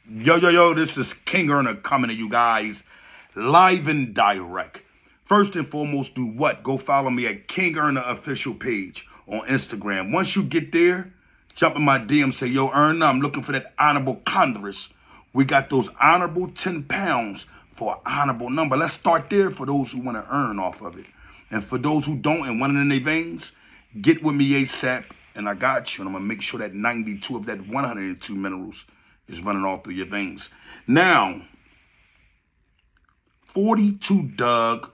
Yo, this is King Erna coming to you guys live and direct. First and foremost, do what? Go follow me at King Erna official page on Instagram. Once you get there, jump in my DM, say, yo, Erna, I'm looking for that honorable Congress. We got those honorable 10 pounds for an honorable number. Let's start there for those who want to earn off of it. And for those who don't and want it in their veins, get with me ASAP, and I got you. And I'm going to make sure that 92 of that 102 minerals is running all through your veins. Now, 42 Doug,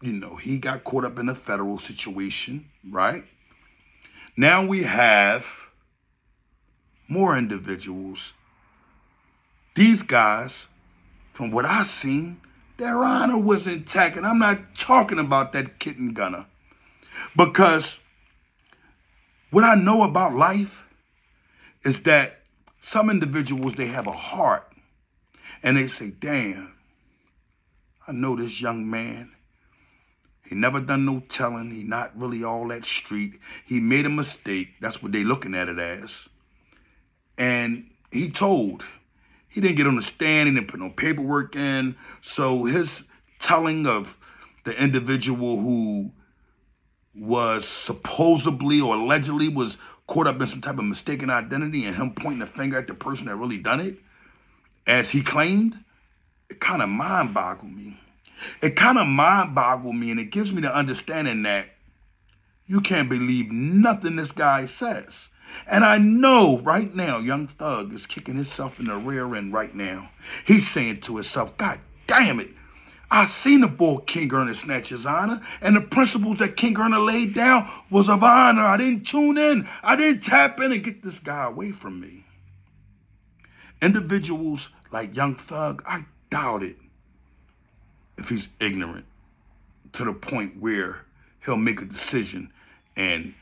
he got caught up in a federal situation, right? Now we have more individuals. These guys, from what I've seen, their honor was intact. And I'm not talking about that kitten Gunna. Because what I know about life is that some individuals, they have a heart. And they say, damn, I know this young man. He never done no telling. He not really all that street. He made a mistake. That's what they looking at it as. And he told. He didn't get on the stand. He didn't put no paperwork in. So his telling of the individual who was supposedly or allegedly was caught up in some type of mistaken identity and him pointing the finger at the person that really done it, as he claimed, it kind of mind-boggled me. It kind of mind-boggled me, and it gives me the understanding that you can't believe nothing this guy says. And I know right now, Young Thug is kicking himself in the rear end right now. He's saying to himself, God damn it, I seen the boy King Erna snatch his honor, and the principles that King Erna laid down was of honor. I didn't tune in. I didn't tap in and get this guy away from me. Individuals like Young Thug, I doubt it if he's ignorant to the point where he'll make a decision and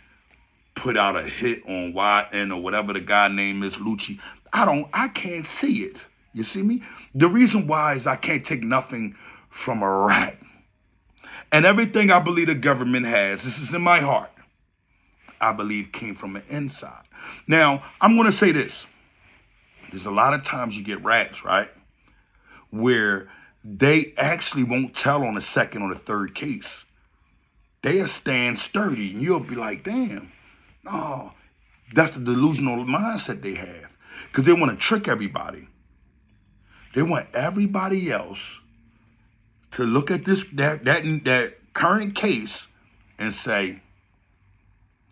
put out a hit on YN or whatever the guy name is, Lucci. I can't see it. You see me? The reason why is I can't take nothing from a rat. And everything I believe the government has, this is in my heart, I believe came from the inside. Now, I'm going to say this. There's a lot of times you get rats, right? Where they actually won't tell on the second or the third case. They'll stand sturdy and you'll be like, damn, no, that's the delusional mindset they have. Because they want to trick everybody. They want everybody else to look at that current case and say,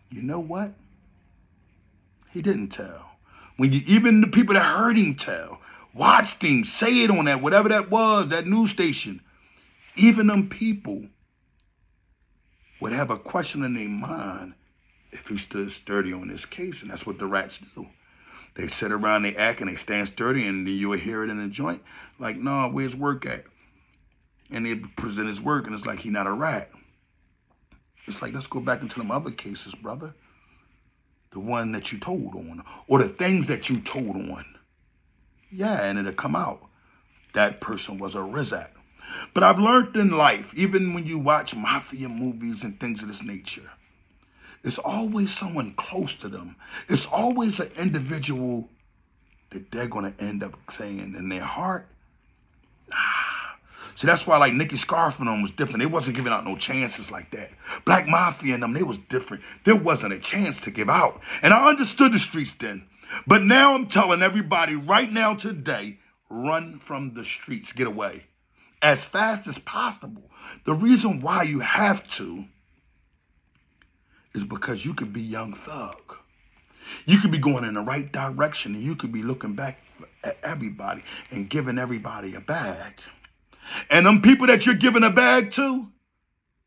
you know what? He didn't tell. Even the people that heard him tell, watched him, say it on that, whatever that was, that news station, even them people would have a question in their mind if he stood sturdy on this case. And that's what the rats do. They sit around, they act, and they stand sturdy, and then you will hear it in the joint. Like, no, where's work at? And they present his work, and it's like he not a rat. It's like, let's go back into them other cases, brother. The one that you told on, or the things that you told on. Yeah, and it'll come out. That person was a Rizak. But I've learned in life, even when you watch mafia movies and things of this nature, it's always someone close to them. It's always an individual that they're going to end up saying in their heart, nah. See, that's why like Nicky Scarf and them was different. They wasn't giving out no chances like that. Black Mafia and them, they was different. There wasn't a chance to give out. And I understood the streets then. But now I'm telling everybody right now today, run from the streets, get away. As fast as possible. The reason why you have to is because you could be Young Thug. You could be going in the right direction, and you could be looking back at everybody and giving everybody a bag. And them people that you're giving a bag to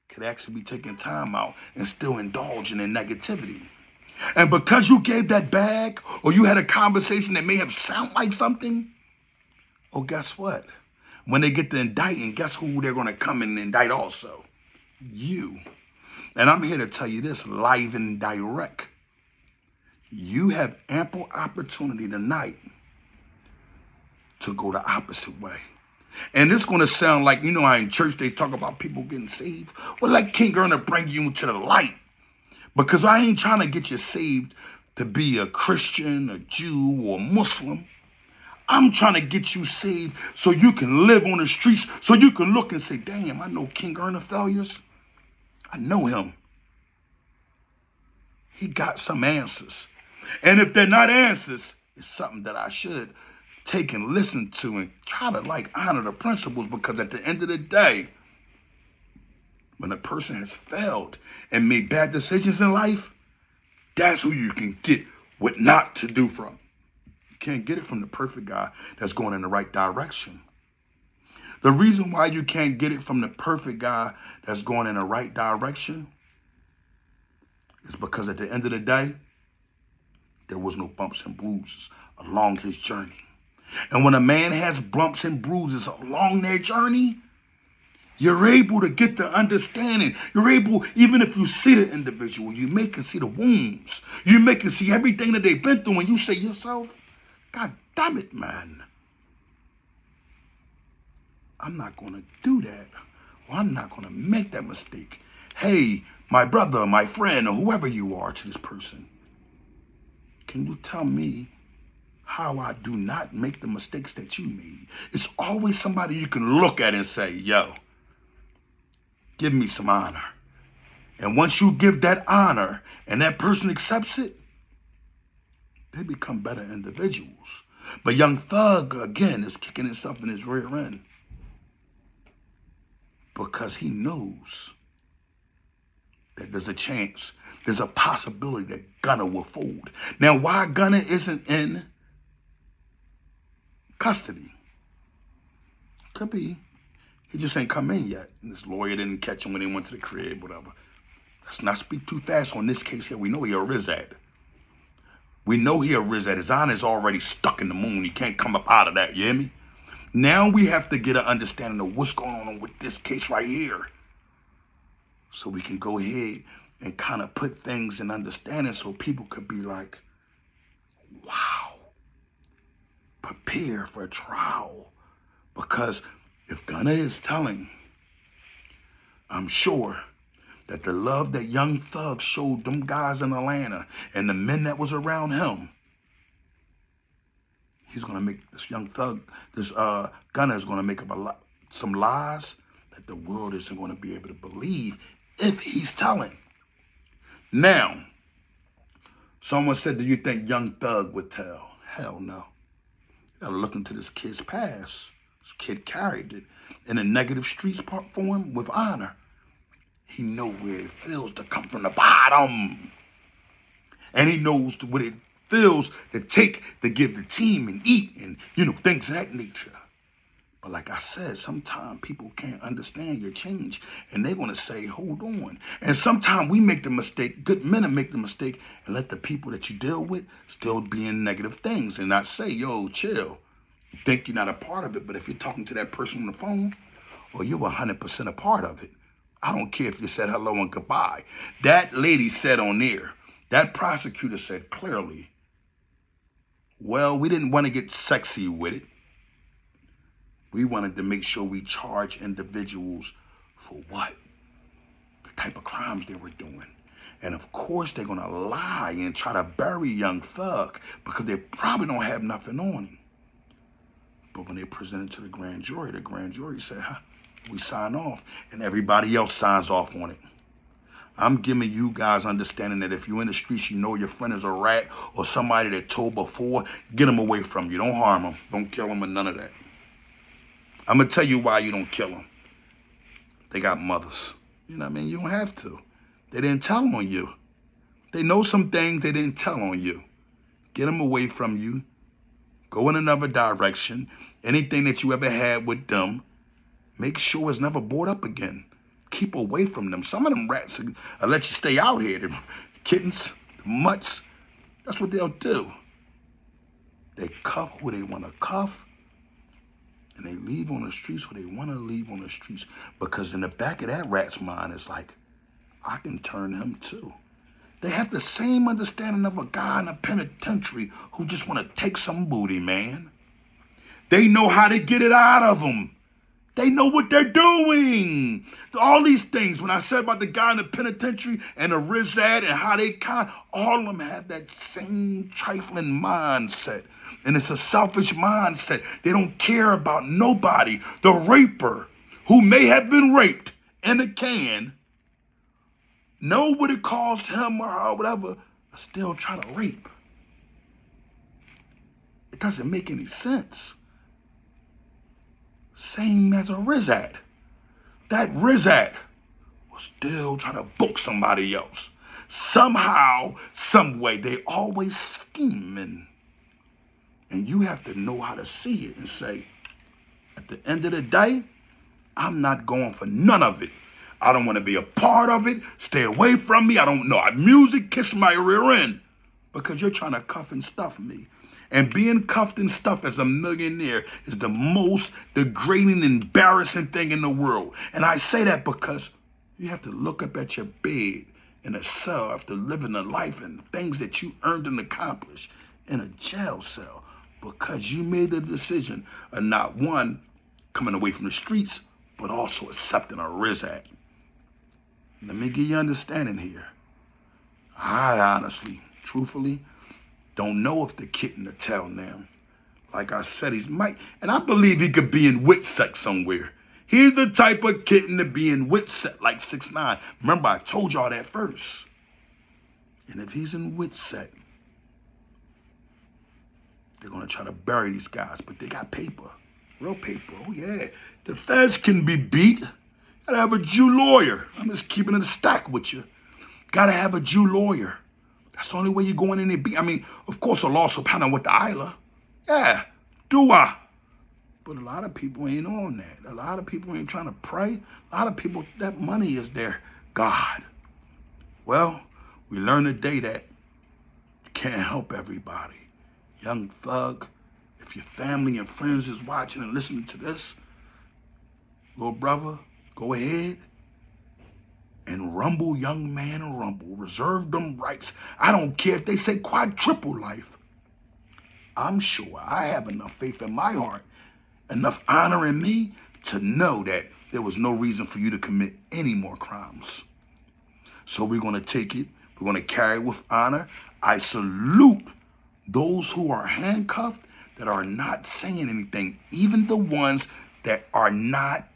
could actually be taking time out and still indulging in negativity. And because you gave that bag, or you had a conversation that may have sounded like something, oh, guess what? When they get to indicting, guess who they're going to come and indict also? You. And I'm here to tell you this live and direct. You have ample opportunity tonight to go the opposite way. And it's going to sound like, how in church they talk about people getting saved. Well, let King Erna bring you into the light. Because I ain't trying to get you saved to be a Christian, a Jew, or a Muslim. I'm trying to get you saved so you can live on the streets, so you can look and say, damn, I know King Earner failures. I know him. He got some answers. And if they're not answers, it's something that I should take and listen to and try to honor the principles, because at the end of the day, when a person has failed and made bad decisions in life, that's who you can get what not to do from. You can't get it from the perfect guy that's going in the right direction. The reason why you can't get it from the perfect guy that's going in the right direction is because at the end of the day, there was no bumps and bruises along his journey. And when a man has bumps and bruises along their journey, you're able to get the understanding. You're able, even if you see the individual, you make and see the wounds. You make and see everything that they've been through, and you say to yourself, God damn it, man. I'm not going to do that. Or I'm not going to make that mistake. Hey, my brother, my friend, or whoever you are to this person, can you tell me how I do not make the mistakes that you made? It's always somebody you can look at and say, yo, give me some honor. And once you give that honor and that person accepts it, they become better individuals. But Young Thug, again, is kicking himself in his rear end because he knows that there's a chance, there's a possibility that Gunna will fold. Now, why Gunna isn't in custody? Could be he just ain't come in yet. And his lawyer didn't catch him when he went to the crib, whatever. Let's not speak too fast on this case here. We know he a Rizad. We know he a Rizad. His honor's already stuck in the moon. He can't come up out of that, you hear me? Now we have to get an understanding of what's going on with this case right here, so we can go ahead and kind of put things in understanding so people could be like, wow, prepare for a trial. Because if Gunna is telling, I'm sure that the love that Young Thug showed them guys in Atlanta and the men that was around him, he's going to make this Young Thug, this Gunna is going to make up some lies that the world isn't going to be able to believe if he's telling. Now, someone said, do you think Young Thug would tell? Hell no. You got to look into this kid's past. This kid carried it in a negative streets form with honor. He knows where it feels to come from the bottom. And he knows what it feels to take, to give the team and eat and, things of that nature. But like I said, sometimes people can't understand your change and they're going to say, hold on. And sometimes we make the mistake, good men make the mistake and let the people that you deal with still be in negative things and not say, yo, chill. You think you're not a part of it, but if you're talking to that person on the phone, well, you're 100% a part of it. I don't care if you said hello and goodbye. That lady said on there, that prosecutor said clearly, well, we didn't want to get sexy with it. We wanted to make sure we charge individuals for what? The type of crimes they were doing. And of course, they're going to lie and try to bury Young Thug because they probably don't have nothing on him. But when they presented to the grand jury said, we sign off, and everybody else signs off on it. I'm giving you guys understanding that if you're in the streets, you know your friend is a rat or somebody that told before, get them away from you. Don't harm them. Don't kill them or none of that. I'm going to tell you why you don't kill them. They got mothers. You know what I mean? You don't have to. They didn't tell on you. They know some things they didn't tell on you. Get them away from you. Go in another direction. Anything that you ever had with them, make sure it's never brought up again. Keep away from them. Some of them rats will let you stay out here. The kittens, the mutts, that's what they'll do. They cuff who they want to cuff. And they leave on the streets who they want to leave on the streets. Because in the back of that rat's mind, it's like, I can turn him too. They have the same understanding of a guy in a penitentiary who just want to take some booty, man. They know how to get it out of him. They know what they're doing. All these things, when I said about the guy in the penitentiary and the Rizad and how they all of them have that same trifling mindset. And it's a selfish mindset. They don't care about nobody. The raper, who may have been raped in a can, know what it cost him or her, whatever, but still try to rape. It doesn't make any sense. Same as a Rizad. That Rizad will still try to book somebody else. Somehow, some way, they always scheming. And you have to know how to see it and say, at the end of the day, I'm not going for none of it. I don't want to be a part of it. Stay away from me. I don't know. Music, kiss my rear end. Because you're trying to cuff and stuff me. And being cuffed and stuffed as a millionaire is the most degrading, embarrassing thing in the world. And I say that because you have to look up at your bed in a cell after living a life and things that you earned and accomplished in a jail cell because you made the decision of not, one, coming away from the streets, but also accepting a Rizad. Let me give you understanding here. I honestly, truthfully, don't know if the kid in the tail now. Like I said, he's might, and I believe he could be in witsec somewhere. He's the type of kitten to be in witsec like 6ix9ine. Remember, I told y'all that first. And if he's in witsec, they're gonna try to bury these guys, but they got paper, real paper. Oh yeah, the feds can be beat. Gotta have a Jew lawyer. I'm just keeping it a stack with you. Gotta have a Jew lawyer. That's the only way you're going in there. I mean, of course, a law subpoena with the Isla. Yeah, do I? But a lot of people ain't on that. A lot of people ain't trying to pray. A lot of people, that money is their God. Well, we learned today that you can't help everybody. Young Thug, if your family and friends is watching and listening to this, little brother, go ahead and rumble, young man, rumble. Reserve them rights. I don't care if they say quadruple life. I'm sure I have enough faith in my heart, enough honor in me to know that there was no reason for you to commit any more crimes. So we're going to take it. We're going to carry it with honor. I salute those who are handcuffed that are not saying anything, even the ones that are not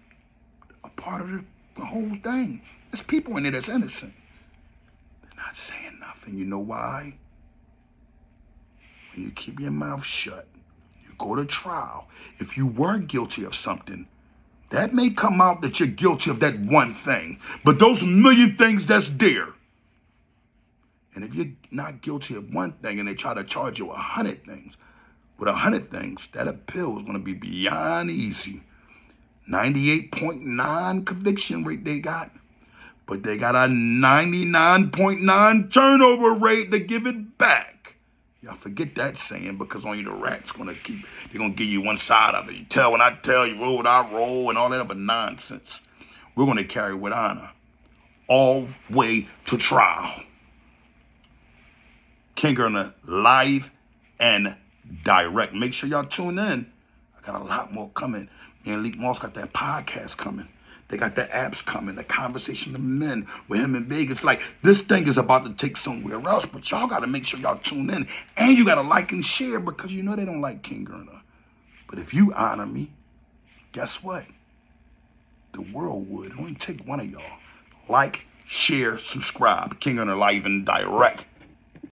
a part of the whole thing. There's people in there that's innocent. They're not saying nothing. You know why? When you keep your mouth shut, you go to trial. If you were guilty of something, that may come out that you're guilty of that one thing. But those million things that's there. And if you're not guilty of one thing and they try to charge you 100 things, with 100 things, that appeal is going to be beyond easy. 98.9 conviction rate they got. But they got a 99.9 turnover rate to give it back. Y'all forget that saying because only the rat's they're gonna give you one side of it. You tell when I tell you, roll what I roll and all that other nonsense. We're gonna carry with honor all way to trial. King Gunna live and direct. Make sure y'all tune in. I got a lot more coming. Me and Leak Moss got that podcast coming. They got the apps coming, the Conversation of Men with him in Vegas. Like, this thing is about to take somewhere else, but y'all got to make sure y'all tune in. And you got to like and share because you know they don't like King Gunna. But if you honor me, guess what? The world would. It only take one of y'all. Like, share, subscribe. King Gunna live and direct.